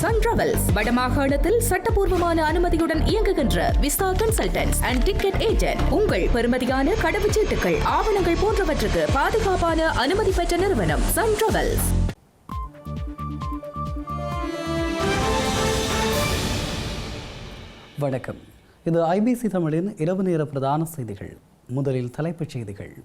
Sun travels வடமாகாணத்தில் சட்டபூர்வமான அனுமதியுடன் இயங்குகின்ற visa consultants and ticket agent. உங்கள் பெறுமதியான கடவுச்சீட்டுகள், ஆவணங்கள் போன்றவற்றுக்கு பாதுகாப்பான அனுமதி பெற்ற நிறுவனம் சன் டிராவல்ஸ். வணக்கம். இது ஐபிசி தமிழின் இரவு நேர பிரதான செய்திகள். முதலில் தலைப்புச் செய்திகள்.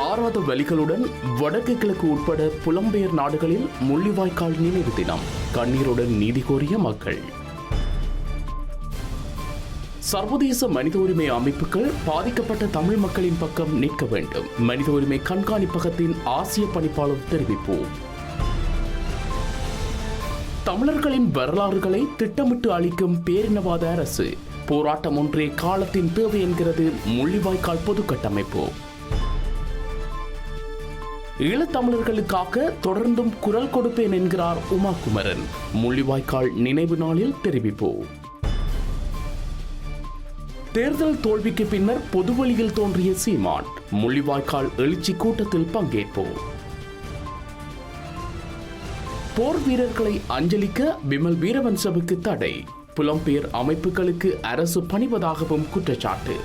ஆறாத வலிகளுடன் வடக்கு கிழக்கு உட்பட புலம்பெயர் நாடுகளில் முள்ளிவாய்க்கால் நினைவு தினம். கண்ணீருடன் நீதி கோரிய மக்கள். சர்வதேச மனித உரிமை அமைப்புகள் பாதிக்கப்பட்ட தமிழ் மக்களின் பக்கம் நிற்க வேண்டும். மனித உரிமை கண்காணிப்பகத்தின் ஆசிய பணிப்பாளர் தெரிவிப்பு. தமிழர்களின் வரலாறுகளை திட்டமிட்டு அளிக்கும் பேரினவாத அரசு. போராட்டம் ஒன்றே காலத்தின் தேவை என்கிறது முள்ளிவாய்க்கால் பொது கட்டமைப்பு. ஈழத்தமிழர்களுக்காக தொடர்ந்தும் குரல் கொடுப்பேன் என்கிறார் உமா குமரன். முள்ளிவாய்க்கால் நினைவு நாளில் தெரிவிப்பு. தேர்தல் தோல்விக்கு பின்னர் பொதுவெளியில் தோன்றிய சீமான். முள்ளிவாய்க்கால் எழுச்சி கூட்டத்தில் பங்கேற்பு. போர் வீரர்களை அஞ்சலிக்க விமல் வீரவன்சவுக்கு தடை. புலம்பெயர் அமைப்புகளுக்கு அரசு பணிவதாகவும் குற்றச்சாட்டு.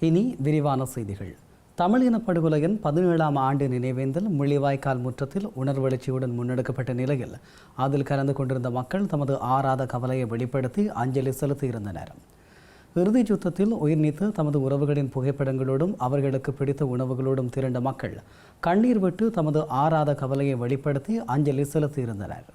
இனி விரிவான செய்திகள். தமிழ் இனப்படுகொலையின் 17ஆம் ஆண்டு நினைவேந்தல் முள்ளிவாய்க்கால் முற்றத்தில் உணர்வெழுச்சியுடன் முன்னெடுக்கப்பட்ட நிலையில் அதில் கலந்து கொண்டிருந்த மக்கள் தமது ஆறாத கவலையை வெளிப்படுத்தி அஞ்சலி செலுத்தியிருந்தனர். இறுதிச் யுத்தத்தில் உயிர் நீத்த தமது உறவுகளின் புகைப்படங்களோடும் அவர்களுக்கு பிடித்த உணவுகளோடும் திரண்ட மக்கள் கண்ணீர் விட்டு தமது ஆறாத கவலையை வெளிப்படுத்தி அஞ்சலி செலுத்தியிருந்தனர்.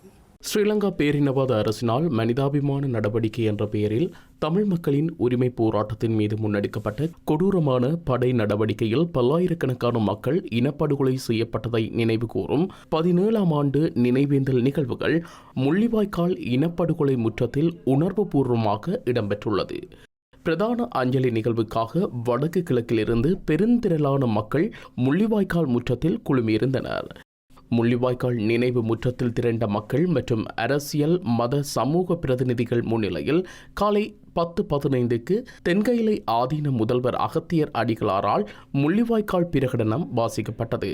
ஸ்ரீலங்கா பேரினவாத அரசினால் மனிதாபிமான நடவடிக்கை என்ற பெயரில் தமிழ் மக்களின் உரிமை போராட்டத்தின் மீது முன்னெடுக்கப்பட்ட கொடூரமான படை நடவடிக்கையில் பல்லாயிரக்கணக்கான மக்கள் இனப்படுகொலை செய்யப்பட்டதை நினைவு கூறும் 17ஆம் ஆண்டு நினைவேந்தல் நிகழ்வுகள் முள்ளிவாய்க்கால் இனப்படுகொலை முற்றத்தில் உணர்வுபூர்வமாக இடம்பெற்றுள்ளது. பிரதான அஞ்சலி நிகழ்வுக்காக வடக்கு கிழக்கிலிருந்து பெருந்திரளான மக்கள் முள்ளிவாய்க்கால் முற்றத்தில் குழுமியிருந்தனர். முள்ளிவாய்க்கால் நினைவு முற்றத்தில் திரண்ட மக்கள் மற்றும் அரசியல் மத சமூக பிரதிநிதிகள் முன்னிலையில் காலை 10:15க்கு தென்கயிலை ஆதீன முதல்வர் அகத்தியர் அடிகளாரால் முள்ளிவாய்க்கால் பிரகடனம் வாசிக்கப்பட்டது.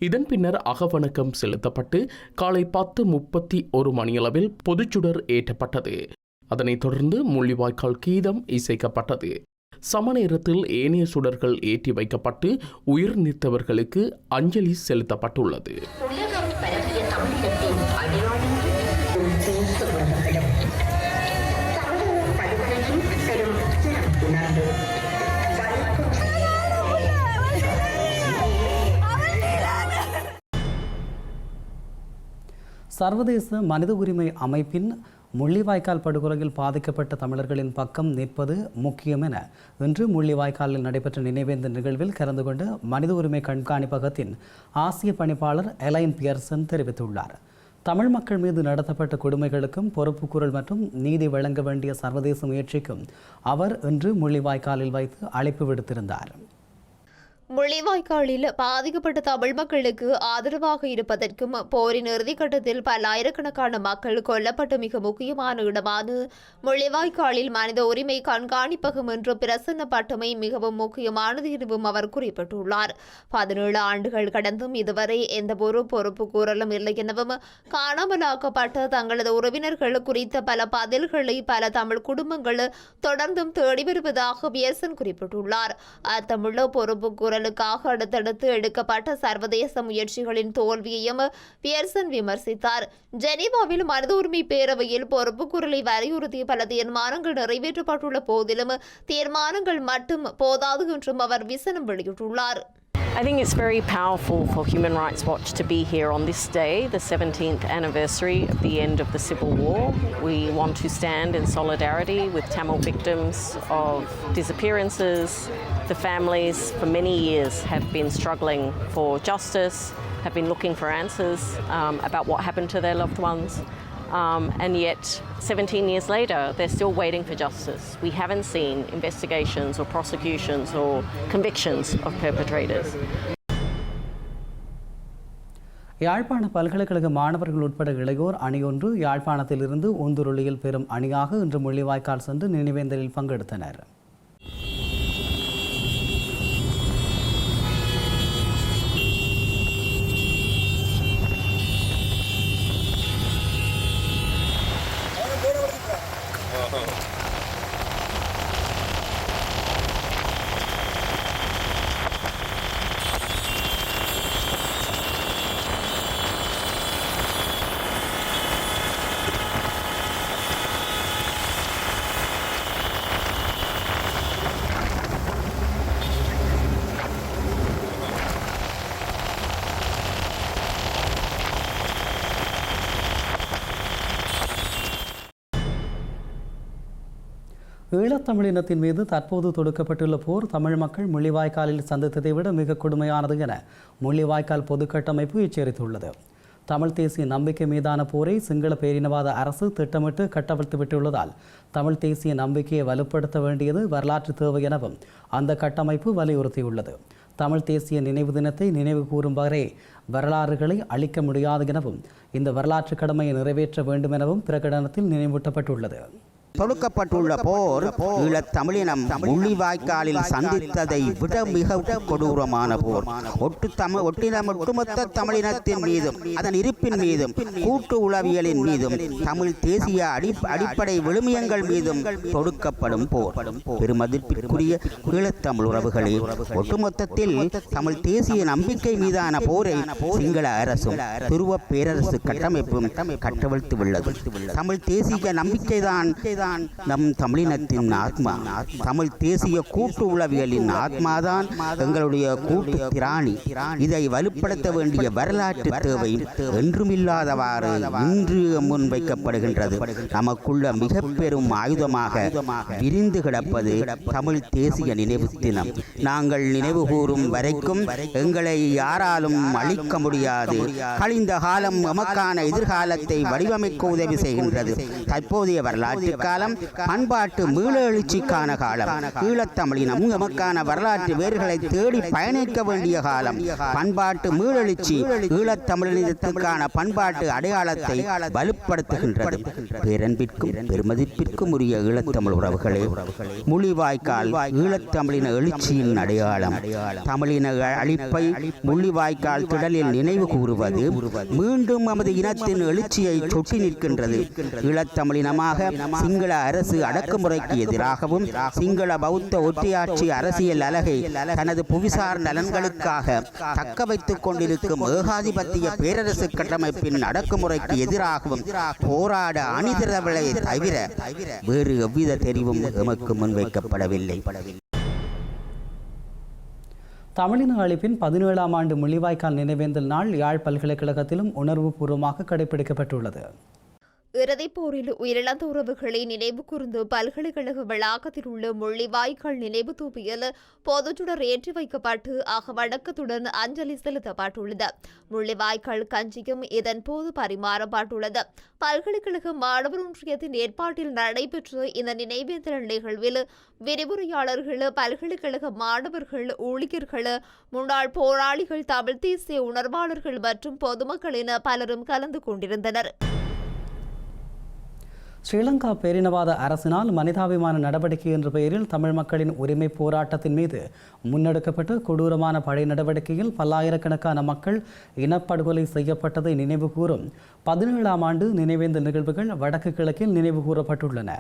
இதன் பின்னர் அகவணக்கம் செலுத்தப்பட்டு காலை 10:31 மணியளவில் பொதுச்சுடர் ஏற்றப்பட்டது. அதனைத் தொடர்ந்து முள்ளிவாய்க்கால் கீதம் இசைக்கப்பட்டது. சம நேரத்தில் ஏனைய சுடர்கள் ஏற்றி வைக்கப்பட்டு உயிர் நீத்தவர்களுக்கு அஞ்சலி செலுத்தப்பட்டுள்ளது. சர்வதேச மனித உரிமை அமைப்பின் முள்ளிவாய்க்கால் படுகொலையில் பாதிக்கப்பட்ட தமிழர்களின் பக்கம் நிற்பது முக்கியம் என இன்று முள்ளிவாய்க்காலில் நடைபெற்ற நினைவேந்தல் நிகழ்வில் கலந்து கொண்ட மனித உரிமை கண்காணிப்பகத்தின் ஆசிய பணிப்பாளர் எலைன் பியர்சன் தெரிவித்துள்ளார். தமிழ் மக்கள் மீது நடத்தப்பட்ட கொடுமைகளுக்கும் பொறுப்புக்கூறல் மற்றும் நீதி வழங்க வேண்டிய சர்வதேச முயற்சிக்கும் அவர் இன்று முள்ளிவாய்க்காலில் வைத்து அழைப்பு விடுத்திருந்தார். முள்ளிவாய்க்காலில் பாதிக்கப்பட்ட தமிழ் மக்களுக்கு ஆதரவாக இருப்பதற்கும் போரின் இறுதிக்கட்டத்தில் பல்லாயிரக்கணக்கான மக்கள் கொல்லப்பட்ட மிக முக்கியமான இடமான முள்ளிவாய்க்காலில் மனித உரிமை கண்காணிப்பகம் என்று பிரசன்னப்பட்டமை மிகவும் முக்கியமானது எனவும் அவர் குறிப்பிட்டுள்ளார். 17 ஆண்டுகள் கடந்தும் இதுவரை எந்தவொரு பொறுப்பு கூறலும் இல்லை எனவும் காணாமலாக்கப்பட்ட தங்களது உறவினர்கள் குறித்த பல பதில்களை பல தமிழ் குடும்பங்கள் தொடர்ந்தும் தேடி வருவதாக பியர்சன் குறிப்பிட்டுள்ளார். அத்தமிழ் பொறுப்பு குரலுக்காக அடுத்தடுத்து எடுக்கப்பட்ட சர்வதேச முயற்சிகளின் தோல்வியையும் பியர்சன் விமர்சித்தார். ஜெனீவாவில் மனித உரிமை பேரவையில் பொறுப்பு குரலை வலியுறுத்தி பல தீர்மானங்கள் நிறைவேற்றப்பட்டுள்ள போதிலும் தீர்மானங்கள் மட்டும் போதாது என்றும் அவர் விசனம் வெளியிட்டுள்ளார். I think it's very powerful for Human Rights Watch to be here on this day, the 17th anniversary of the end of the Civil War. We want to stand in solidarity with Tamil victims of disappearances. The families for many years have been struggling for justice, have been looking for answers about what happened to their loved ones. And yet 17 years later they're still waiting for justice. We haven't seen investigations or prosecutions or convictions of perpetrators. யாழ்ப்பாண பல்கலைக்கழக மாணவர்கள் உட்பட இளையோர் அணியொன்று யாழ்ப்பாணத்திலிருந்து ஊந்துருளியில் பெரும் அணியாக இன்று முள்ளிவாய்க்கால் சென்று நினைவேந்தலில் பங்கெடுத்தனர். ஈழத்தமிழினத்தின் மீது தற்போது தொடுக்கப்பட்டுள்ள போர் தமிழ் மக்கள் முள்ளிவாய்க்காலில் சந்தித்ததை விட மிக கொடுமையானது என முள்ளிவாய்க்கால் பொது கட்டமைப்பு எச்சரித்துள்ளது. தமிழ் தேசிய நம்பிக்கை மீதான போரை சிங்கள பேரினவாத அரசு திட்டமிட்டு கட்டவிழ்த்துவிட்டுள்ளதால் தமிழ் தேசிய நம்பிக்கையை வலுப்படுத்த வேண்டியது வரலாற்று தேவை எனவும் அந்த கட்டமைப்பு வலியுறுத்தியுள்ளது. தமிழ் தேசிய நினைவு தினத்தை நினைவு கூறும் வரை வரலாறுகளை அழிக்க முடியாது எனவும் இந்த வரலாற்று கடமையை நிறைவேற்ற வேண்டும் எனவும் பிரகடனத்தில் நினைவூட்டப்பட்டுள்ளது. தொடுக்கப்பட்டுள்ள போர் ஈழத்தமிழினம் முள்ளிவாய்க்காலில் சந்தித்ததை விட மிக கொடூரமான போர். ஒட்டுமொத்த தமிழினத்தின் மீதும் அதன் இருப்பின் மீதும் கூட்டு உளவியலின் மீதும் தமிழ் தேசிய அடிப்படை விழுமியங்கள் மீதும் தொடுக்கப்படும் போர். பெருமதிப்பிற்குரிய ஈழத்தமிழ் உறவுகளே, ஒட்டுமொத்தத்தில் தமிழ் தேசிய நம்பிக்கை மீதான போரை சிங்கள அரசும் துருவ பேரரசு கட்டமைப்பும் கட்டவிழ்த்துள்ளது. தமிழ் தேசிய நம்பிக்கைதான் நம் தமிழினத்தின் ஆத்மா. தமிழ் தேசிய கூட்டு உளவியலின் ஆத்மாதான் எங்களுடைய கூட்டு திராணி. இதை வலுப்படுத்த வேண்டிய வரலாற்று தேவை என்றுமில்லாதவாறு இன்று முன்வைக்கப்படுகின்றது. நமக்குள்ள மிக பெரும் ஆயுதமாக விரிந்து கிடப்பது தமிழ் தேசிய நினைவு தினம். நாங்கள் நினைவு கூறும் வரைக்கும் எங்களை யாராலும் அழிக்க முடியாது. கழிந்த காலம் எமக்கான எதிர்காலத்தை வடிவமைக்க உதவி செய்கின்றது. தற்போதைய வரலாற்று காலம் பண்பாட்டு மீளெழுச்சிக்கான காலம். ஈழத்தமிழினம் எமக்கான வரலாற்று வேர்களை தேடி பயணிக்க வேண்டிய காலம். பண்பாட்டு மீளெழுச்சி ஈழத்தமிழினத்துக்கான பண்பாட்டு அடையாளத்தை வலுப்படுத்துகின்றது. பேரன்பிற்கும் பெருமதிப்பிற்கும் உரிய ஈழத்தமிழ் உறவுகளே, முள்ளிவாய்க்கால் ஈழத்தமிழின எழுச்சியின் அடையாளம். தமிழின அழிப்பை முள்ளிவாய்க்கால் திடலில் நினைவு கூறுவது மீண்டும் நமது இனத்தின் எழுச்சியை சொட்டி நிற்கின்றது. ஈழத்தமிழினமாக சிங்கள அரசு அடக்குமுறைக்கு எதிராகவும் சிங்கள பௌத்த ஒற்றையாட்சி அரசியல் அலகை தனது புவிசார் நலன்களுக்காக தக்க வைத்துக் கொண்டிருக்கும் ஏகாதிபத்திய பேரரசு கட்டமைப்பின் அடக்குமுறைக்கு எதிராகவும் போராட அணிதிரவலை தவிர வேறு எவ்வித தெரிவும் எமக்கு முன்வைக்கப்படவில்லை. தமிழின அழிப்பின் 17ஆம் ஆண்டு முள்ளிவாய்க்கால் நினைவேந்தல் நாள் யாழ் பல்கலைக்கழகத்திலும் உணர்வுபூர்வமாக கடைபிடிக்கப்பட்டுள்ளது. இறுதிப் போரில் உயிரிழந்த உறவுகளை நினைவு கூர்ந்து பல்கலைக்கழக வளாகத்தில் உள்ள முள்ளிவாய்க்கால் நினைவு தூபியில் பொதுச்சுடர் ஏற்றி வைக்கப்பட்டு அகவணக்கத்துடன் அஞ்சலி செலுத்தப்பட்டுள்ளது. முள்ளிவாய்க்கால் கஞ்சியும் இதன் போது பரிமாறப்பட்டுள்ளது. பல்கலைக்கழக மாணவர் ஒன்றியத்தின் ஏற்பாட்டில் நடைபெற்ற இந்த நினைவேந்தல் நிகழ்வில் விரிவுரையாளர்கள், பல்கலைக்கழக மாணவர்கள், ஊழியர்கள், முன்னாள் போராளிகள், தமிழ் தேசிய உணர்வாளர்கள் மற்றும் பொதுமக்கள் என பலரும் கலந்து கொண்டிருந்தனர். ஸ்ரீலங்கா பேரினவாத அரசினால் மனிதாபிமான நடவடிக்கை என்ற பெயரில் தமிழ் மக்களின் உரிமை போராட்டத்தின் மீது முன்னெடுக்கப்பட்ட கொடூரமான படை நடவடிக்கையில் பல்லாயிரக்கணக்கான மக்கள் இனப்படுகொலை செய்யப்பட்டதை நினைவு கூறும் 17ஆம் ஆண்டு நினைவேந்தல் நிகழ்வுகள் வடக்கு கிழக்கில் நினைவு கூறப்பட்டுள்ளன.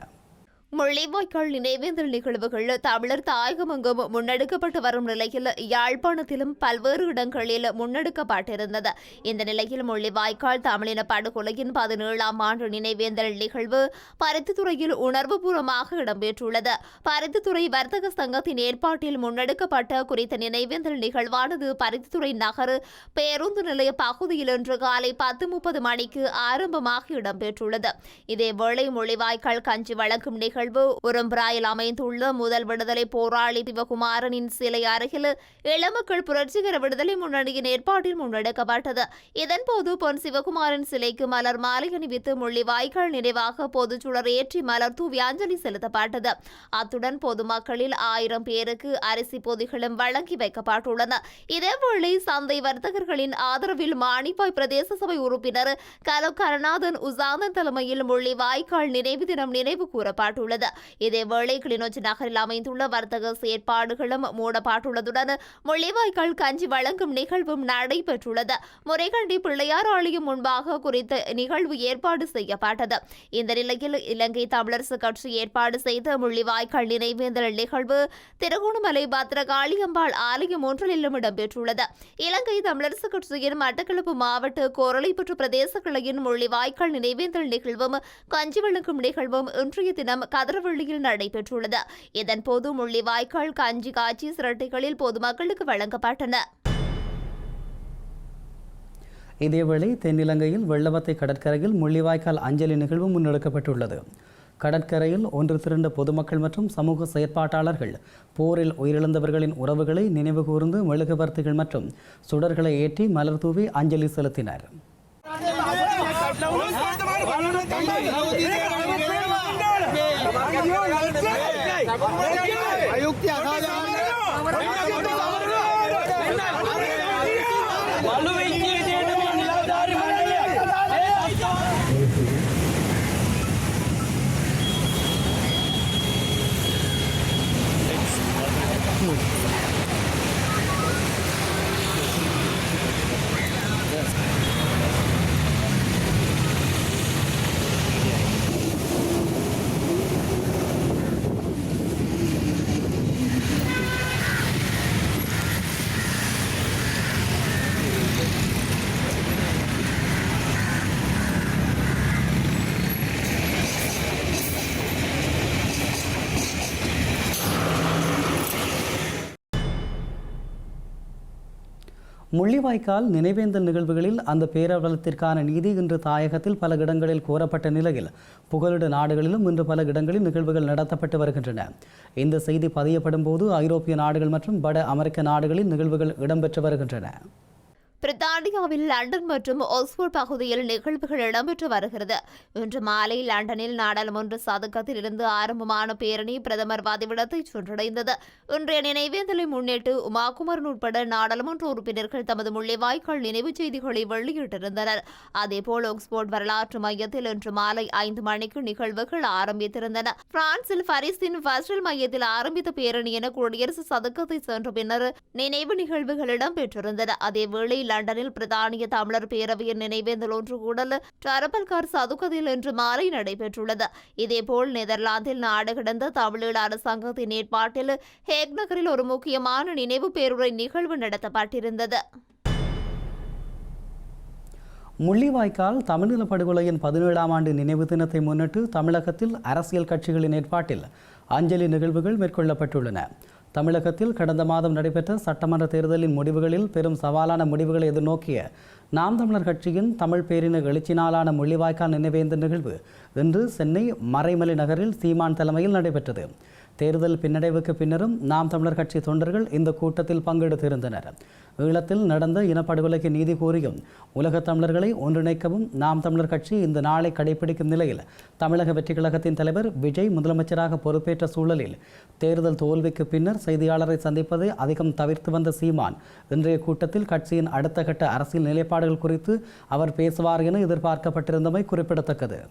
முள்ளிவாய்க்கால் நினைவேந்தல் நிகழ்வுகள் தமிழர் தாயகமெங்கும் முன்னெடுக்கப்பட்டு வரும் நிலையில் யாழ்ப்பாணத்திலும் பல்வேறு இடங்களில் முன்னெடுக்கப்பட்டிருந்தது. இந்த நிலையில் முள்ளிவாய்க்கால் தமிழின படுகொலையின் 17ஆம் ஆண்டு நினைவேந்தல் நிகழ்வு பருத்தித்துறையில் உணர்வுபூர்வமாக இடம்பெற்றுள்ளது. பருத்தித்துறை வர்த்தக சங்கத்தின் ஏற்பாட்டில் முன்னெடுக்கப்பட்ட குறித்த நினைவேந்தல் நிகழ்வானது பருத்தித்துறை நகர் பேருந்து நிலைய பகுதியில் இன்று காலை 10:30 மணிக்கு ஆரம்பமாக இடம்பெற்றுள்ளது. இதேவேளை முள்ளிவாய்க்கால் கஞ்சி வழங்கும் நிகழ்வு நிகழ்வு உரம்பிராயில் அமைந்துள்ள முதல் விடுதலை போராளி சிவகுமாரனின் சிலை அருகில் இளமக்கள் புரட்சிகர விடுதலை முன்னணியின் ஏற்பாட்டில் முன்னெடுக்கப்பட்டது. இதன்போது பொன் சிவகுமாரன் சிலைக்கு மலர் மாலை அணிவித்து முள்ளிவாய்க்கால் நினைவாக பொதுச்சுடர் ஏற்றி மலர் தூவி அஞ்சலி செலுத்தப்பட்டது. அத்துடன் பொதுமக்களில் 1000 பேருக்கு அரிசி பொதிகளும் வழங்கி வைக்கப்பட்டுள்ளன. இதேவேளை சந்தை வர்த்தகர்களின் ஆதரவில் மானிப்பாய் பிரதேச சபை உறுப்பினர் கருணாதன் உசாந்தன் தலைமையில் முள்ளிவாய்க்கால் நினைவு தினம் நினைவு கூறப்பட்டுள்ளது. இதேவேளை கிளிநொச்சி நகரில் அமைந்துள்ள வர்த்தக செயற்பாடுகளும் மூடப்பட்டுள்ளதுடன் முள்ளிவாய்க்கால் கஞ்சி வழங்கும் நிகழ்வும் நடைபெற்றுள்ளது. முறைகண்டி பிள்ளையார் ஆலயம் முன்பாக குறித்த நிகழ்வு ஏற்பாடு செய்யப்பட்டது. இந்த நிலையில் இலங்கை தமிழரசு கட்சி ஏற்பாடு செய்த முள்ளிவாய்க்கால் நினைவேந்தல் நிகழ்வு திருகோணமலை பத்ரகாளியம்பாள் ஆலயம் ஒன்றிலும் இடம்பெற்றுள்ளது. இலங்கை தமிழரசு கட்சியின் மட்டக்களப்பு மாவட்ட கோரளைப்புற்று பிரதேச கிளையின் முள்ளிவாய்க்கால் நினைவேந்தல் நிகழ்வும் கஞ்சி வழங்கும் நிகழ்வும் இன்றைய தினம் கதிரவள்ளியில் நடைபெற்றுள்ளது. இதன்போது முள்ளிவாய்க்கால் கஞ்சி காட்சி சிரட்டைகளில் பொதுமக்களுக்கு வழங்கப்பட்டன. இதேவேளை தென்னிலங்கையில் வெள்ளவத்தை கடற்கரையில் முள்ளிவாய்க்கால் அஞ்சலி நிகழ்வு முன்னெடுக்கப்பட்டுள்ளது. கடற்கரையில் ஒன்று திரண்ட பொதுமக்கள் மற்றும் சமூக செயற்பாட்டாளர்கள் போரில் உயிரிழந்தவர்களின் உறவுகளை நினைவு கூர்ந்து மெழுகுவர்த்திகள் மற்றும் சுடர்களை ஏற்றி மலர் தூவி அஞ்சலி செலுத்தினர். முள்ளிவாய்க்கால் நினைவேந்தல் நிகழ்வுகளில் அந்த பேரவலத்திற்கான நீதி இன்று தாயகத்தில் பல இடங்களில் கோரப்பட்ட நிலையில் புகலிட நாடுகளிலும் இன்று பல இடங்களில் நிகழ்வுகள் நடத்தப்பட்டு வருகின்றன. இந்த செய்தி பதியப்படும் போது ஐரோப்பிய நாடுகள் மற்றும் வட அமெரிக்க நாடுகளில் நிகழ்வுகள் இடம்பெற்று வருகின்றன. பிரித்தானியாவில் லண்டன் மற்றும் ஆக்ஸ்போர்ட் பகுதியில் நிகழ்வுகள் இடம்பெற்று வருகிறது. இன்று மாலை லண்டனில் நாடாளுமன்ற சதுக்கத்தில் இருந்து ஆரம்பமான பேரணி பிரதமர் வதிவிடத்தை சென்றடைந்தது. இன்றைய நினைவேந்தலை முன்னிட்டு உமாகுமரன் உட்பட நாடாளுமன்ற உறுப்பினர்கள் தமது முள்ளிவாய்க்கால் நினைவு செய்திகளை வெளியிட்டிருந்தனர். அதேபோல் ஆக்ஸ்போர்ட் வரலாற்று மையத்தில் இன்று மாலை 5 மணிக்கு நிகழ்வுகள் ஆரம்பித்திருந்தன. பிரான்சில் பாரிஸின் வஸ்டல் மையத்தில் ஆரம்பித்த பேரணி என குடியரசு சதுக்கத்தை சென்ற பின்னர் நினைவு நிகழ்வுகள் இடம்பெற்றிருந்தன. அதேவேளை லண்டனில் பிரித்தானிய தமிழர் பேரவையின் நினைவேந்தல் ஒன்று கூடல் டரபல்கார் சதுக்கத்தில் இன்று மாலை நடைபெற்றுள்ளது. இதேபோல் நெதர்லாந்தில் நாடு கடந்த தமிழீழ அரசாங்கத்தின் ஏற்பாட்டில் ஹேக் நகரில் ஒரு முக்கியமான நினைவு பேருரை நிகழ்வு நடத்தப்பட்டிருந்தது. முள்ளிவாய்க்கால் தமிழீழ படுகொலையின் 17ஆம் ஆண்டு நினைவு தினத்தை முன்னிட்டு தமிழகத்தில் அரசியல் கட்சிகளின் ஏற்பாட்டில் அஞ்சலி நிகழ்வுகள் மேற்கொள்ளப்பட்டுள்ளன. தமிழகத்தில் கடந்த மாதம் நடைபெற்ற சட்டமன்ற தேர்தலின் முடிவுகளில் பெரும் சவாலான முடிவுகளை எதிர்நோக்கிய நாம் தமிழர் கட்சியின் தமிழ் பேரின எழுச்சி நாளான முள்ளிவாய்க்கால் நினைவேந்தல் நிகழ்வு இன்று சென்னை மறைமலை நகரில் சீமான் தலைமையில் நடைபெற்றது. தேர்தல் பின்னடைவுக்கு பின்னரும் நாம் தமிழர் கட்சி தொண்டர்கள் இந்த கூட்டத்தில் பங்கெடுத்திருந்தனர். ஈழத்தில் நடந்த இனப்படுகொலைக்கு நீதி கோரியும் உலகத் தமிழர்களை ஒன்றிணைக்கவும் நாம் தமிழர் கட்சி இந்த நாளை கடைபிடிக்கும் நிலையில் தமிழக வெற்றி கழகத்தின் தலைவர் விஜய் முதலமைச்சராக பொறுப்பேற்ற சூழலில் தேர்தல் தோல்விக்கு பின்னர் செய்தியாளரை சந்திப்பதை அதிகம் தவிர்த்து வந்த சீமான் இன்றைய கூட்டத்தில் கட்சியின் அடுத்த கட்ட அரசியல் நிலைப்பாடுகள் குறித்து அவர் பேசுவார் என எதிர்பார்க்கப்பட்டிருந்தமை குறிப்பிடத்தக்கது.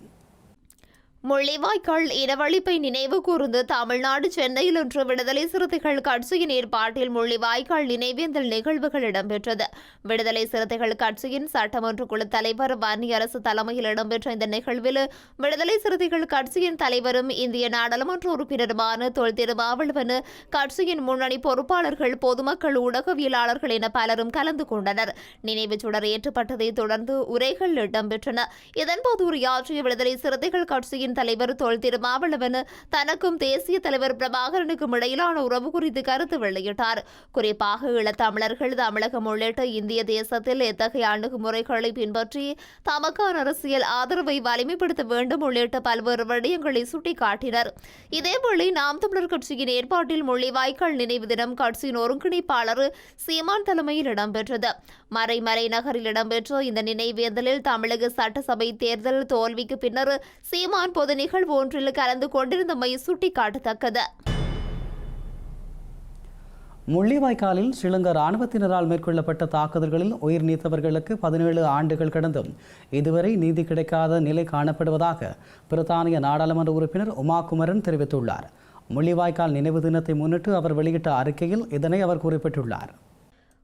முள்ளிவாய்க்கால் இனவழிப்பை நினைவு கூர்ந்து தமிழ்நாடு சென்னையில் இன்று விடுதலை சிறுத்தைகள் கட்சியின் ஏற்பாட்டில் முள்ளிவாய்க்கால் நினைவேந்தல் நிகழ்வுகள் இடம்பெற்றது. விடுதலை சிறுத்தைகள் கட்சியின் சட்டமன்ற குழு தலைவர் வன்னியரசு தலைமையில் இடம்பெற்ற இந்த நிகழ்வில் விடுதலை சிறுத்தைகள் கட்சியின் தலைவரும் இந்திய நாடாளுமன்ற உறுப்பினருமான தொல் திருமாவளவன், கட்சியின் முன்னணி பொறுப்பாளர்கள், பொதுமக்கள், ஊடகவியலாளர்கள் என பலரும் கலந்து கொண்டனர். நினைவு சுடர் ஏற்றப்பட்டதை தொடர்ந்து உரைகள் இடம்பெற்றன. இதன்போது உரையாற்றிய விடுதலை சிறுத்தைகள் கட்சியின் கட்சியின் தலைவர் தொல் திருமாவளவன் தனக்கும் தேசிய தலைவர் பிரபாகரனுக்கும் இடையிலான உறவு குறித்து கருத்து வெளியிட்டார். குறிப்பாக ஈழத்தமிழர்கள் தமிழகம் உள்ளிட்ட இந்திய தேசத்தில் எத்தகைய அணுகுமுறைகளை பின்பற்றி தமக்கான அரசியல் ஆதரவை வலிமைப்படுத்த வேண்டும் உள்ளிட்ட பல்வேறு விடயங்களை சுட்டிக்காட்டினர். இதேவேளை நாம் தமிழர் கட்சியின் ஏற்பாட்டில் முள்ளிவாய்க்கால் நினைவு தினம் கட்சியின் ஒருங்கிணைப்பாளர் சீமான் தலைமையில் இடம்பெற்றது. மறைமறை நகரில் இடம்பெற்ற இந்த நினைவேந்தலில் தமிழக சட்டசபை தேர்தல் தோல்விக்கு பின்னர் சீமான் பொது நிகழ்வு ஒன்றில் கலந்து கொண்டிருந்தமை சுட்டிக்காட்டத்தக்கது. முள்ளிவாய்க்காலில் ஸ்ரீலங்கா இராணுவத்தினரால் மேற்கொள்ளப்பட்ட தாக்குதல்களில் உயிர் நீத்தவர்களுக்கு 17 ஆண்டுகள் கடந்தும் இதுவரை நீதி கிடைக்காத நிலை காணப்படுவதாக பிரித்தானிய நாடாளுமன்ற உறுப்பினர் உமாகுமரன் தெரிவித்துள்ளார். முள்ளிவாய்க்கால் நினைவு தினத்தை முன்னிட்டு அவர் வெளியிட்ட அறிக்கையில் இதனை அவர் குறிப்பிட்டுள்ளார்.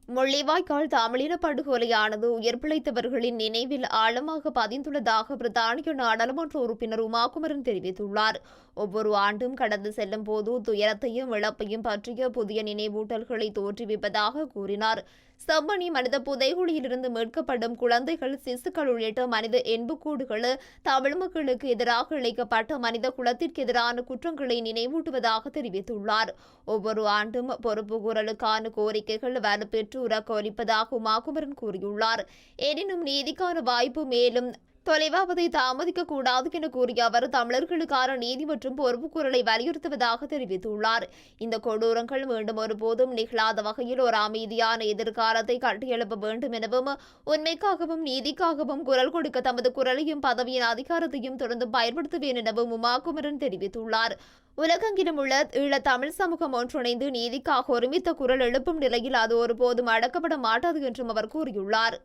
முள்ளிவாய்க்கால் தமிழின படுகொலையானது உயிர் பிழைத்தவர்களின் நினைவில் ஆழமாக பதிந்துள்ளதாக பிரித்தானிய நாடாளுமன்ற உறுப்பினர் உமாகுமரன் தெரிவித்துள்ளார். ஒவ்வொரு ஆண்டும் கடந்து செல்லும் போது துயரத்தையும் இழப்பையும் பற்றிய புதிய நினைவூட்டல்களை தோற்றுவிப்பதாக கூறினார். செம்மணி மனித புதைகுழியிலிருந்து மீட்கப்படும் குழந்தைகள், சிசுக்கள் உள்ளிட்ட மனித எண்புக்கூடுகள் தமிழ் மக்களுக்கு எதிராக இழைக்கப்பட்ட மனித குலத்திற்கு எதிரான குற்றங்களை நினைவூட்டுவதாக தெரிவித்துள்ளார். ஒவ்வொரு ஆண்டும் பொறுப்பு கூறலுக்கான கோரிக்கைகள் வலுப்பெற்று உரக்கொலிப்பதாக உமாகுமரன் கூறியுள்ளார். எனினும் நீதிக்கான வாய்ப்பு மேலும் தொலைவாவதை தாமதிக்க கூடாது என கூறிய அவர் தமிழர்களுக்கான நீதி மற்றும் பொறுப்புக்கூறலை வலியுறுத்துவதாக தெரிவித்துள்ளார். இந்த கொடூரங்கள் மீண்டும் ஒருபோதும் நிகழாத வகையில் ஒரு அமைதியான எதிர்காலத்தை கட்டியெழுப்ப வேண்டும் எனவும் உண்மைக்காகவும் நீதிக்காகவும் குரல் கொடுக்க தமது குரலையும் பதவியின் அதிகாரத்தையும் தொடர்ந்து பயன்படுத்துவேன் எனவும் உமாகுமரன் தெரிவித்துள்ளார். உலகெங்கிலும் உள்ள ஈழத் தமிழ் சமூகம் ஒன்றிணைந்து நீதிக்காக ஒருமித்த குரல் எழுப்பும் நிலையில் அது ஒருபோதும் அடக்கப்பட மாட்டாது என்றும் அவர் கூறியுள்ளார்.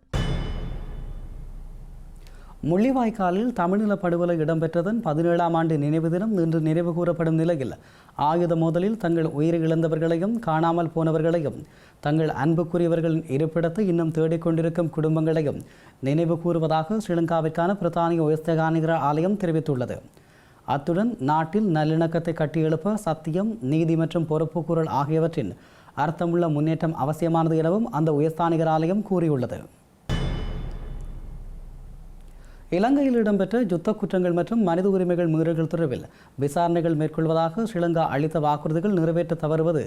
முள்ளிவாய்க்காலில் தமிழீழ படுகொலை இடம்பெற்றதன் 17ஆம் ஆண்டு நினைவு தினம் இன்று நினைவு கூறப்படும் நிலையில் ஆயுத மோதலில் தங்கள் உயிரை இழந்தவர்களையும் காணாமல் போனவர்களையும் தங்கள் அன்புக்குரியவர்களின் இருப்பிடத்தை இன்னும் தேடிக்கொண்டிருக்கும் குடும்பங்களையும் நினைவு கூறுவதாக ஸ்ரீலங்காவிற்கான பிரித்தானிய உயர்ஸ்தானிகர ஆலயம் தெரிவித்துள்ளது. அத்துடன் நாட்டில் நல்லிணக்கத்தை கட்டியெழுப்ப சத்தியம், நீதி மற்றும் பொறுப்புக்கூறல் ஆகியவற்றின் அர்த்தமுள்ள முன்னேற்றம் அவசியமானது எனவும் அந்த உயர்ஸ்தானிகர ஆலயம் கூறியுள்ளது. இலங்கையில் இடம்பெற்ற யுத்த குற்றங்கள் மற்றும் மனித உரிமைகள் மீறல்கள் தொடர்பில் விசாரணைகள் மேற்கொள்வதாக ஸ்ரீலங்கா அளித்த வாக்குறுதிகள் நிறைவேற்ற தவறுவது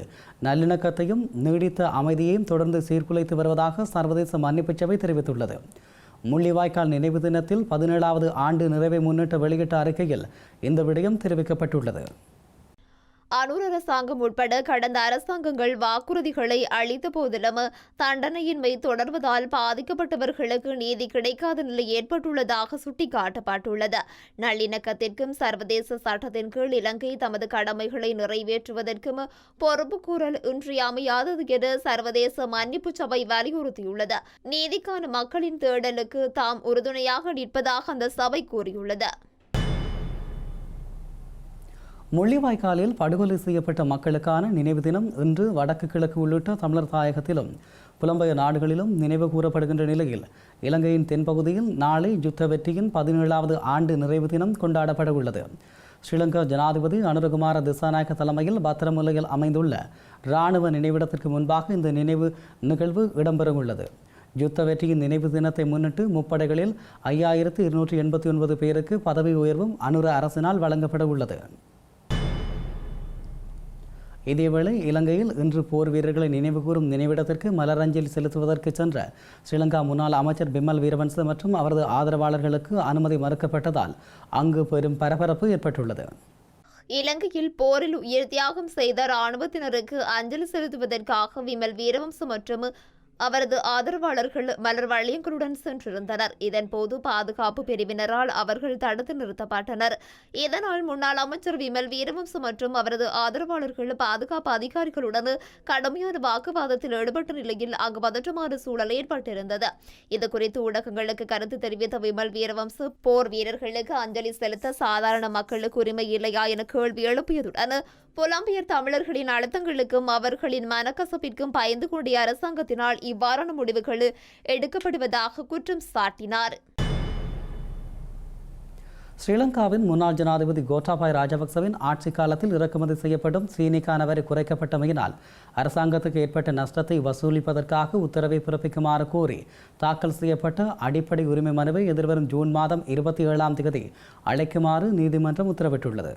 நல்லிணக்கத்தையும் நீடித்த அமைதியையும் தொடர்ந்து சீர்குலைத்து வருவதாக சர்வதேச மன்னிப்பு சபை தெரிவித்துள்ளது. முள்ளிவாய்க்கால் நினைவு தினத்தில் 17வது ஆண்டு நிறைவை முன்னிட்டு வெளியிட்ட அறிக்கையில் இந்த விடயம் தெரிவிக்கப்பட்டுள்ளது. அனூர் அரசாங்கம் உட்பட கடந்த அரசாங்கங்கள் வாக்குறுதிகளை அளித்த போதிலும் தண்டனையின்மை தொடர்வதால் பாதிக்கப்பட்டவர்களுக்கு நீதி கிடைக்காத நிலை ஏற்பட்டுள்ளதாக சுட்டிக்காட்டப்பட்டுள்ளது. நல்லிணக்கத்திற்கும் சர்வதேச சட்டத்தின் கீழ் இலங்கை தமது கடமைகளை நிறைவேற்றுவதற்கும் பொறுப்புக்கூறல் இன்றியமையாதது என சர்வதேச மன்னிப்பு சபை வலியுறுத்தியுள்ளது. நீதிக்கான மக்களின் தேடலுக்கு தாம் உறுதுணையாக நிற்பதாக அந்த சபை கூறியுள்ளது. முள்ளிவாய்க்காலில் படுகொலை செய்யப்பட்ட மக்களுக்கான நினைவு தினம் இன்று வடக்கு கிழக்கு உள்ளிட்ட தமிழர் தாயகத்திலும் புலம்பெயர் நாடுகளிலும் நினைவு கூறப்படுகின்ற நிலையில் இலங்கையின் தென்பகுதியில் நாளை யுத்த வெற்றியின் 17வது ஆண்டு நிறைவு தினம் கொண்டாடப்பட உள்ளது. ஸ்ரீலங்கா ஜனாதிபதி அனுரகுமார திசாநாயக்க தலைமையில் பத்திரமுல்லையில் அமைந்துள்ள இராணுவ நினைவிடத்திற்கு முன்பாக இந்த நினைவு நிகழ்வு இடம்பெறவுள்ளது. யுத்த வெற்றியின் நினைவு தினத்தை முன்னிட்டு முப்படைகளில் 5289 பேருக்கு பதவி உயர்வும் அனுர அரசினால் வழங்கப்பட உள்ளது. இதேவேளை இலங்கையில் இன்று போர் வீரர்களை நினைவுகூரும் நினைவிடத்திற்கு மலரஞ்சலி செலுத்துவதற்கு சென்ற ஸ்ரீலங்கா முன்னாள் அமைச்சர் பிமல் வீரவன்ச மற்றும் அவரது ஆதரவாளர்களுக்கு அனுமதி மறுக்கப்பட்டதால் அங்கு பெரும் பரபரப்பு ஏற்பட்டுள்ளது. இலங்கையில் போரில் உயிர் தியாகம் செய்த இராணுவத்தினருக்கு அஞ்சலி செலுத்துவதற்காக விமல் வீரவன்ச மற்றும் அவரது ஆதரவாளர்கள் மலர் வளையங்களுடன் சென்றிருந்தனர். இதன்போது பாதுகாப்பு பிரிவினரால் அவர்கள் தடுத்து நிறுத்தப்பட்டனர். இதனால் முன்னாள் அமைச்சர் விமல் வீரவன்ச மற்றும் அவரது ஆதரவாளர்கள் பாதுகாப்பு அதிகாரிகளுடன் கடுமையான வாக்குவாதத்தில் ஈடுபட்ட நிலையில் அங்கு பதற்றமான சூழல் ஏற்பட்டிருந்தது. இதுகுறித்து ஊடகங்களுக்கு கருத்து தெரிவித்த விமல் வீரவன்ச போர் வீரர்களுக்கு அஞ்சலி செலுத்த சாதாரண மக்களுக்கு உரிமை இல்லையா என கேள்வி எழுப்பியதுடன் புலம்பெயர் தமிழர்களின் அழுத்தங்களுக்கும் அவர்களின் மனக்கசப்பிற்கும் பயந்து கொண்ட அரசாங்கத்தினால் இவ்வாறான முடிவுகள் எடுக்கப்படுவதாக குற்றம் சாட்டினார். ஸ்ரீலங்காவின் முன்னாள் ஜனாதிபதி கோட்டாபாய ராஜபக்சவின் ஆட்சி காலத்தில் இறக்குமதி செய்யப்படும் சீனிக்கான வரி குறைக்கப்பட்டமையினால் அரசாங்கத்துக்கு ஏற்பட்ட நஷ்டத்தை வசூலிப்பதற்காக உத்தரவை பிறப்பிக்குமாறு கோரி தாக்கல் செய்யப்பட்ட அடிப்படை உரிமை மனுவை எதிர்வரும் ஜூன் மாதம் 27ஆம் தேதி அழைக்குமாறு நீதிமன்றம் உத்தரவிட்டுள்ளது.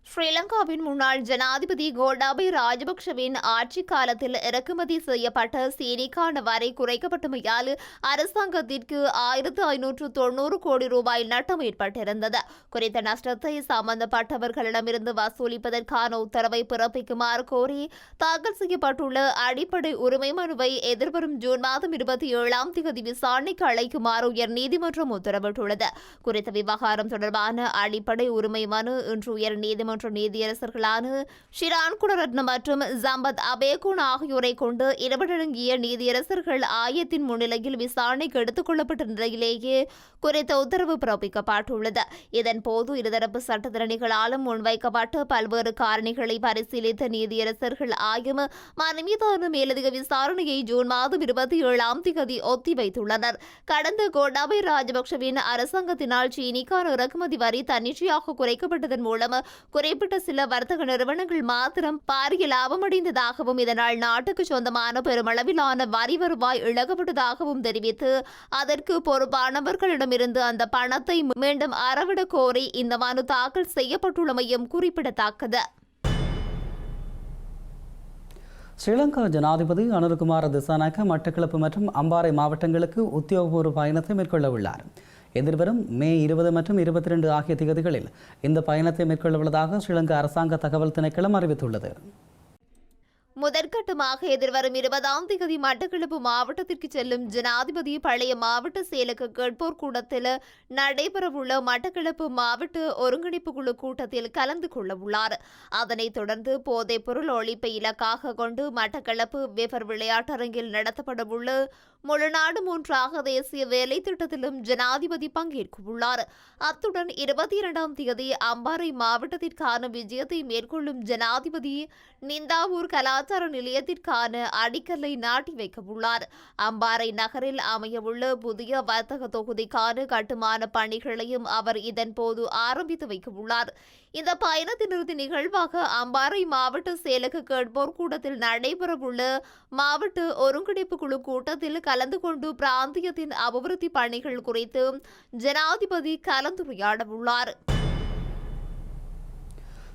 ஸ்ரீலங்காவின் முன்னாள் ஜனாதிபதி கோட்டாபய ராஜபக்ஷவின் ஆட்சி காலத்தில் இறக்குமதி செய்யப்பட்ட சீனிக்கான வரி குறைக்கப்பட்டமையால் அரசாங்கத்திற்கு 1590 கோடி ரூபாய் நட்டம் ஏற்பட்டிருந்தது. குறித்த நஷ்டத்தை சம்பந்தப்பட்டவர்களிடமிருந்து வசூலிப்பதற்கான உத்தரவை பிறப்பிக்குமாறு கோரி தாக்கல் செய்யப்பட்டுள்ள அடிப்படை உரிமை மனுவை எதிர்வரும் ஜூன் மாதம் 27ஆம் தேதி விசாரணைக்கு அழைக்குமாறு உயர்நீதிமன்றம் உத்தரவிட்டுள்ளது. குறித்த விவகாரம் தொடர்பான அடிப்படை உரிமை மனு இன்று உயர்நீதிமன்ற நீதியரசர்களான ஷிரான் குணரட்ன மற்றும் ஜம்பத் அபேகுன் ஆகியோரை கொண்டு இருவரடங்கிய நீதியரசர்கள் ஆயத்தின் முன்னிலையில் விசாரணைக்கு எடுத்துக் கொள்ளப்பட்ட நிலையிலேயே குறித்த உத்தரவு பிறப்பிக்கப்பட்டுள்ளது. இதன்போது இருதரப்பு சட்டத்திறனிகளாலும் முன்வைக்கப்பட்ட பல்வேறு காரணிகளை பரிசீலித்த நீதியரசர்கள் ஆயும் மனு மீதான மேலதிக விசாரணையை ஜூன் மாதம் 27ஆம் தேதி ஒத்திவைத்துள்ளனர். கடந்த கோட்டாபய ராஜபக்ஷவின் அரசாங்கத்தினால் சீனிக்கான இறக்குமதி வரி தன்னிச்சையாக குறைக்கப்பட்டதன் மூலம் குறிப்பிட்ட சில வர்த்தக நிறுவனங்கள் மாத்திரம் பாரிய லாபம் அடைந்ததாகவும் இதனால் நாட்டுக்கு சொந்தமான பெருமளவிலான வரி வருவாய் இழக்கப்பட்டதாகவும் தெரிவித்து அதற்கு பொறுப்பானவர்களிடமிருந்து அந்த பணத்தை மீண்டும் அறவிட கோரி இந்த மனு தாக்கல் செய்யப்பட்டுள்ளமையும் குறிப்பிடத்தக்கது. ஸ்ரீலங்கா ஜனாதிபதி அனுரகுமார திசாநாயக்க மட்டக்களப்பு மற்றும் அம்பாறை மாவட்டங்களுக்கு உத்தியோகபூர்வ பயணத்தை மேற்கொள்ள உள்ளார். எதிர்வரும் மே 20 மற்றும் 22 ஆகிய திகதிகளில் இந்த பயணத்தை மேற்கொள்ள உள்ளதாக ஸ்ரீலங்கா அரசாங்க தகவல் திணைக்களம் அறிவித்துள்ளது. முதற்கட்டமாக எதிர்வரும் 20ஆம் தேதி மட்டக்களப்பு மாவட்டத்திற்கு செல்லும் ஜனாதிபதி பழைய மாவட்ட செயலக கேட்போர் கூடத்தில் நடைபெறவுள்ள மட்டக்களப்பு மாவட்ட ஒருங்கிணைப்பு குழு கூட்டத்தில் கலந்து கொள்ள உள்ளார். அதனைத் தொடர்ந்து போதைப் பொருள் ஒழிப்பை இலக்காக கொண்டு மட்டக்களப்பு வெஃபர் விளையாட்டரங்கில் நடத்தப்படவுள்ள முழுநாடு 3ஆக தேசிய வேலை திட்டத்திலும் ஜனாதிபதி பங்கேற்கவுள்ளார். அத்துடன் 22ஆம் தேதி அம்பாறை மாவட்டத்திற்கான விஜயத்தை மேற்கொள்ளும் ஜனாதிபதி நிந்தாவூர் கலாச்சார நிலையத்திற்கான அடிக்கல்லை நாட்டி வைக்கவுள்ளார். அம்பாறை நகரில் அமையவுள்ள புதிய வர்த்தக தொகுதிக்கான கட்டுமான பணிகளையும் அவர் இதன்போது ஆரம்பித்து வைக்கவுள்ளார். இந்த பயணத்தின் இறுதி நிகழ்வாக அம்பாறை மாவட்ட செயலக கேட்போர் கூடத்தில் நடைபெறவுள்ள மாவட்ட ஒருங்கிணைப்பு குழு கூட்டத்தில் கலந்து கொண்டு பிராந்தியத்தின் அபிவிருத்தி பணிகள் குறித்து ஜனாதிபதி கலந்துரையாடவுள்ளார்.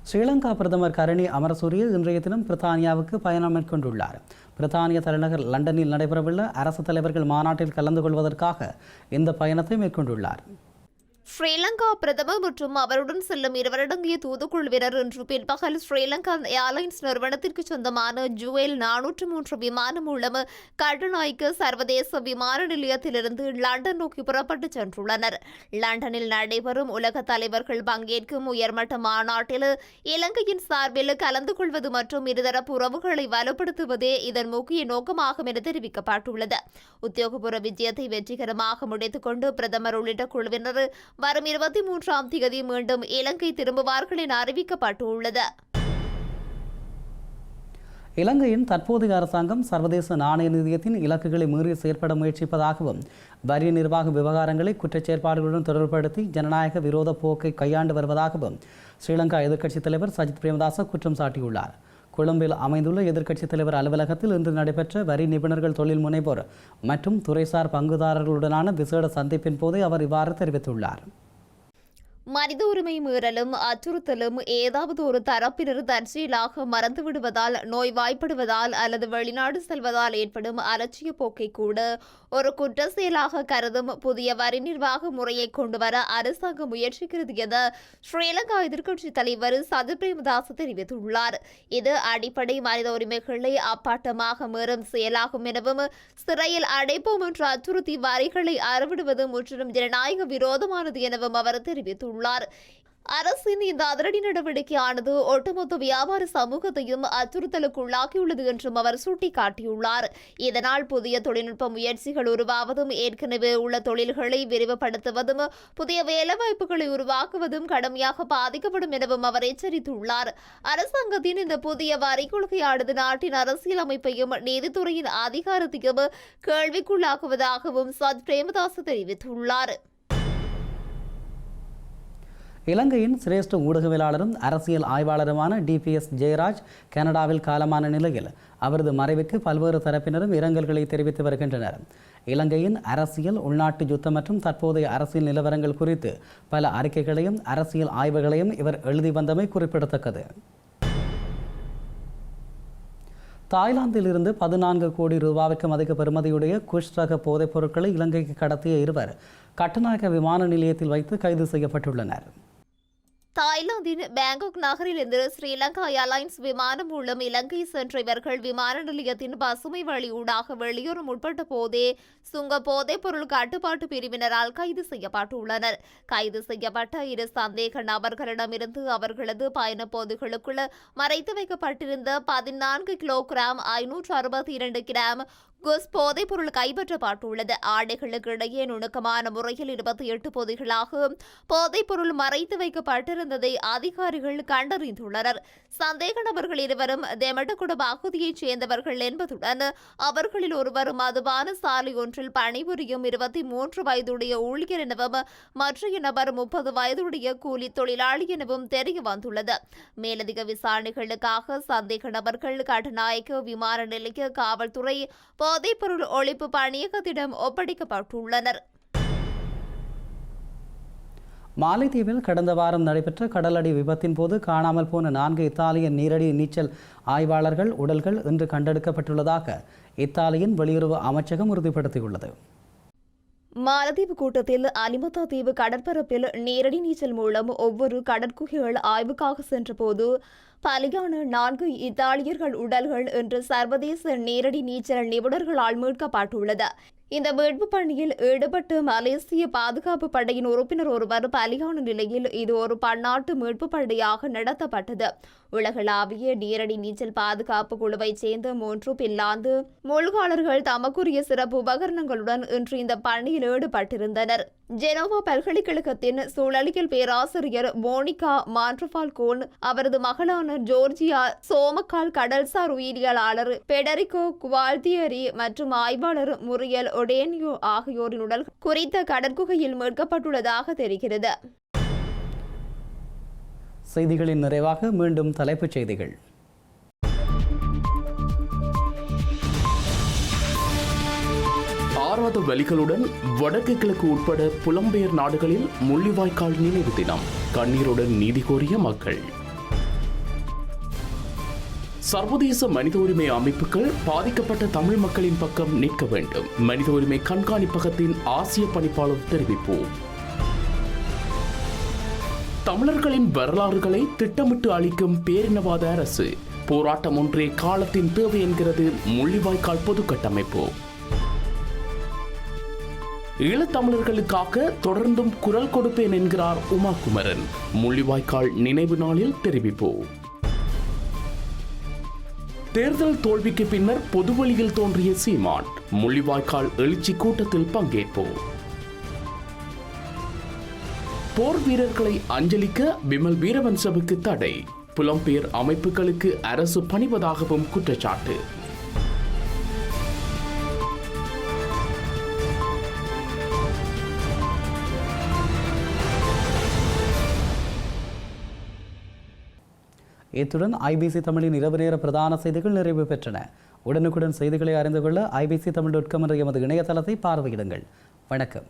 ஸ்ரீலங்கா பிரதமர் கரணி அமரசூரிய இன்றைய தினம் பிரித்தானியாவுக்கு பயணம் மேற்கொண்டுள்ளார். பிரித்தானிய தலைநகர் லண்டனில் நடைபெறவுள்ள அரசு தலைவர்கள் மாநாட்டில் கலந்து கொள்வதற்காக இந்த பயணத்தை மேற்கொண்டுள்ளார். ஸ்ரீலங்கா பிரதமர் மற்றும் அவருடன் செல்லும் இருவரடங்கிய தூதுக்குழுவினர் இன்று பிற்பகல் ஸ்ரீலங்கா ஏர்லைன்ஸ் நிறுவனத்திற்கு சொந்தமான ஜுவேல் 403 விமானம் மூலம் கட்டுநாயக்க சர்வதேச விமான நிலையத்திலிருந்து லண்டன் நோக்கி புறப்பட்டு சென்றுள்ளனர். லண்டனில் நடைபெறும் உலக தலைவர்கள் பங்கேற்கும் உயர்மட்ட மாநாட்டில் இலங்கையின் சார்பில் கலந்து கொள்வது மற்றும் இருதரப்பு உறவுகளை வலுப்படுத்துவதே இதன் முக்கிய நோக்கமாகும் என தெரிவிக்கப்பட்டுள்ளது. உத்தியோகபூர்வ விஜயத்தை வெற்றிகரமாக முடித்துக் கொண்டு பிரதமர் உள்ளிட்ட குழுவினர் வரும் 23ஆம் தேதி மீண்டும் இலங்கை திரும்புவார்கள் என அறிவிக்கப்பட்டுள்ளது. இலங்கையின் தற்போதைய அரசாங்கம் சர்வதேச நாணய நிதியத்தின் இலக்குகளை மீறி செயற்பட முயற்சிப்பதாகவும் வரி நிர்வாக விவகாரங்களை குற்றச் செயற்பாடுகளுடன் தொடர்புபடுத்தி ஜனநாயக விரோத போக்கை கையாண்டு வருவதாகவும் ஸ்ரீலங்கா எதிர்க்கட்சித் தலைவர் சஜித் பிரேமதாச குற்றம் சாட்டியுள்ளார். கொழும்பில் அமைந்துள்ள எதிர்க்கட்சித் தலைவர் அலுவலகத்தில் இன்று நடைபெற்ற வரி நிபுணர்கள், தொழில் முனைவோர் மற்றும் துறைசார் பங்குதாரர்களுடனான விசேட சந்திப்பின் போதே அவர் இவ்வாறு தெரிவித்துள்ளார். மனித உரிமை மீறலும் அச்சுறுத்தலும் ஏதாவது ஒரு தரப்பினர் தற்செயலாக மறந்துவிடுவதால், நோய்வாய்ப்படுவதால் அல்லது வெளிநாடு செல்வதால் ஏற்படும் அலட்சிய போக்கை கூட ஒரு குற்ற செயலாக கருதும் புதிய வரி நிர்வாக முறையை கொண்டுவர அரசாங்கம் முயற்சிக்கிறது என ஸ்ரீலங்கா எதிர்க்கட்சித் தலைவர் சஜித் பிரேமதாச தெரிவித்துள்ளார். இது அடிப்படை மனித உரிமைகளை அப்பாட்டமாக மீறும் செயலாகும் எனவும், சிறையில் அடைப்போம் என்று அச்சுறுத்தி வரிகளை அறவிடுவது முற்றிலும் ஜனநாயக விரோதமானது எனவும் அவர் தெரிவித்துள்ளார். அரசின் இந்த அதிரடி நடவடிக்கையானது ஒட்டுமொத்த வியாபார சமூகத்தையும் அச்சுறுத்தலுக்குள்ளாக்கியுள்ளது என்றும் அவர் சுட்டிக்காட்டியுள்ளார். இதனால் புதிய தொழில்நுட்ப முயற்சிகள் உருவாவதும், ஏற்கனவே உள்ள தொழில்களை விரிவுபடுத்துவதும், புதிய வேலைவாய்ப்புகளை உருவாக்குவதும் கடுமையாக பாதிக்கப்படும் எனவும் அவர் எச்சரித்துள்ளார். அரசாங்கத்தின் இந்த புதிய வரி கொள்கையானது நாட்டின் அரசியல் அமைப்பையும் நீதித்துறையின் அதிகாரத்தையும் கேள்விக்குள்ளாக்குவதாகவும் சஜித் பிரேமதாச தெரிவித்துள்ளார். இலங்கையின் சிரேஷ்ட ஊடகவியலாளரும் அரசியல் ஆய்வாளருமான டிபிஎஸ் ஜெயராஜ் கனடாவில் காலமான நிலையில் அவரது மறைவுக்கு பல்வேறு தரப்பினரும் இரங்கல்களை தெரிவித்து வருகின்றனர். இலங்கையின் அரசியல், உள்நாட்டு யுத்தம் மற்றும் தற்போதைய அரசியல் நிலவரங்கள் குறித்து பல அறிக்கைகளையும் அரசியல் ஆய்வுகளையும் இவர் எழுதி வந்தமை குறிப்பிடத்தக்கது. தாய்லாந்தில் இருந்து 14 கோடி ரூபாய்க்கும் அதிக பெறுமதியுடைய குஷ் ரக போதைப் பொருட்களை இலங்கைக்கு கடத்திய இருவர் கட்டுநாயக்க விமான நிலையத்தில் வைத்து கைது செய்யப்பட்டுள்ளனர். தாய்லாந்தின் பேங்காக் நகரிலிருந்து ஸ்ரீலங்கா ஏர்லைன்ஸ் விமானம் மூலம் இலங்கை சென்ற இவர்கள் விமான நிலையத்தின் பசுமை வழி ஊடாக வெளியேற முற்பட்ட போதே சுங்க போதைப் பொருள் கட்டுப்பாட்டு பிரிவினரால் கைது செய்யப்பட்டுள்ளனர். கைது செய்யப்பட்ட இரு சந்தேக நபர்களிடமிருந்து அவர்களது பயண பொதிகளுக்குள் மறைத்து வைக்கப்பட்டிருந்த 14 கிலோகிராம் 562 கிராம் குஸ் போதைப் பொருள் கைப்பற்றப்பட்டுள்ளது. ஆடைகளுக்கு இடையே நுணுக்கமான முறையில் 28 பொதிகளாக போதைப் பொருள் மறைத்து வைக்கப்பட்டிருந்ததை அதிகாரிகள் கண்டறிந்துள்ளனர். சந்தேக நபர்கள் இருவரும் தெமட்டகுட பகுதியைச் சேர்ந்தவர்கள் என்பதுடன் அவர்களில் ஒருவர் மதுபான சாலை ஒன்றில் பணிபுரியும் 23 வயதுடைய ஊழியர் எனவும் மற்றைய நபர் 30 வயதுடைய கூலி தொழிலாளி எனவும் தெரிய வந்துள்ளது. மேலதிக விசாரணைகளுக்காக சந்தேக நபர்கள் கட்டுநாயக்க விமான நிலைய காவல்துறை போதைப்பொருள் ஒழிப்பு பணியகத்திடம் ஒப்படைக்கப்பட்டுள்ளனர். மாலைத்தீவில் கடந்த வாரம் நடைபெற்ற கடலடி விபத்தின் போது காணாமல் போன 4 இத்தாலிய நீரடி நீச்சல் ஆய்வாளர்கள் உடல்கள் இன்று கண்டெடுக்கப்பட்டுள்ளதாக இத்தாலியின் வெளியுறவு அமைச்சகம் உறுதிப்படுத்தியுள்ளது. மாலத்தீவு கூட்டத்தில் அலிமத்தா தீவு கடற்பரப்பில் நேரடி நீச்சல் மூலம் ஒவ்வொரு கடற்குகைகள் ஆய்வுக்காக சென்றபோது பலியான 4 இத்தாலியர்கள் உடல்கள் இன்று சர்வதேச நேரடி நீச்சல் நிபுணர்களால் மீட்கப்பட்டுள்ளது. இந்த மீட்பு பணியில் ஈடுபட்டு மலேசிய பாதுகாப்பு படையின் உறுப்பினர் ஒருவர் பலியான நிலையில் இது ஒரு பன்னாட்டு மீட்பு படையாக நடத்தப்பட்டது. உலகளாவிய நேரடி நீச்சல் பாதுகாப்பு குழுவைச் சேர்ந்த 3 பின்லாந்து மூழ்காளர்கள் தமக்குரிய சிறப்பு உபகரணங்களுடன் இன்று இந்த பணியில் ஈடுபட்டிருந்தனர். ஜெனோவா பல்கலைக்கழகத்தின் சூழலியல் பேராசிரியர் மோனிகா மான்ட்ரஃபால்கோன், அவரது மகளான ஜோர்ஜியா சோமக்கால், கடல்சார் உயிரியலாளர் பெடரிகோ குவால்தியரி மற்றும் ஆய்வாளர் முரியல் ஒடேனியோ ஆகியோரின் உடல் குறித்த கடற்குகையில் மீட்கப்பட்டுள்ளதாக தெரிகிறது. செய்திகளின் நிறைவாக மீண்டும் தலைப்புச் செய்திகள். ஆறாத வலிகளுடன் வடக்கு கிழக்கு உட்பட புலம்பெயர் நாடுகளில் முள்ளிவாய்க்கால் நினைவு தினம், கண்ணீருடன் நீதி கோரிய மக்கள். சர்வதேச மனித உரிமை அமைப்புகள் பாதிக்கப்பட்ட தமிழ் மக்களின் பக்கம் நிற்க வேண்டும், மனித உரிமை கண்காணிப்பகத்தின் ஆசிய பணிப்பாளர் தெரிவிப்பு. தமிழர்களின் வரலாறுகளை திட்டமிட்டு அளிக்கும் பேரினவாத அரசு, போராட்டம் ஒன்றே காலத்தின் தேவை என்கிறது முள்ளிவாய்க்கால் பொது கட்டமைப்பு. ஈழத்தமிழர்களுக்காக தொடர்ந்தும் குரல் கொடுப்பேன் என்கிறார் உமா குமரன், முள்ளிவாய்க்கால் நினைவு நாளில் தெரிவிப்பு. தேர்தல் தோல்விக்கு பின்னர் பொதுவெளியில் தோன்றிய சீமான், முள்ளிவாய்க்கால் எழுச்சி கூட்டத்தில் பங்கேற்போம். போர் வீரர்களை அஞ்சலிக்க விமல் வீரவன்சவுக்கு தடை, புலம்பெயர் அமைப்புகளுக்கு அரசு பணிவதாகவும் குற்றச்சாட்டு. இத்துடன் ஐபிசி தமிழின் இரவு நேர பிரதான செய்திகள் நிறைவு பெற்றன. உடனுக்குடன் செய்திகளை அறிந்து கொள்ள IBCTamil.com என்ற எமது இணையதளத்தை பார்வையிடுங்கள். வணக்கம்.